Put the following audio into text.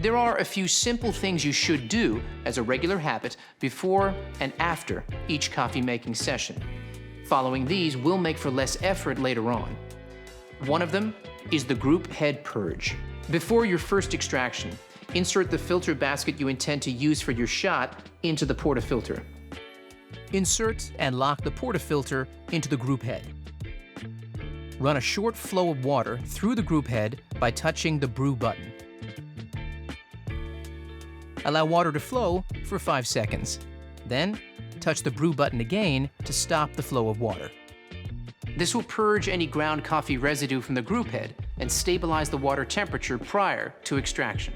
There are a few simple things you should do as a regular habit before and after each coffee making session. Following these will make for less effort later on. One of them is the group head purge. Before your first extraction, insert the filter basket you intend to use for your shot into the portafilter. Insert and lock the portafilter into the group head. Run a short flow of water through the group head by touching the Brew button. Allow water to flow for 5 seconds. Then, touch the Brew button again to stop the flow of water. This will purge any ground coffee residue from the group head and stabilize the water temperature prior to extraction.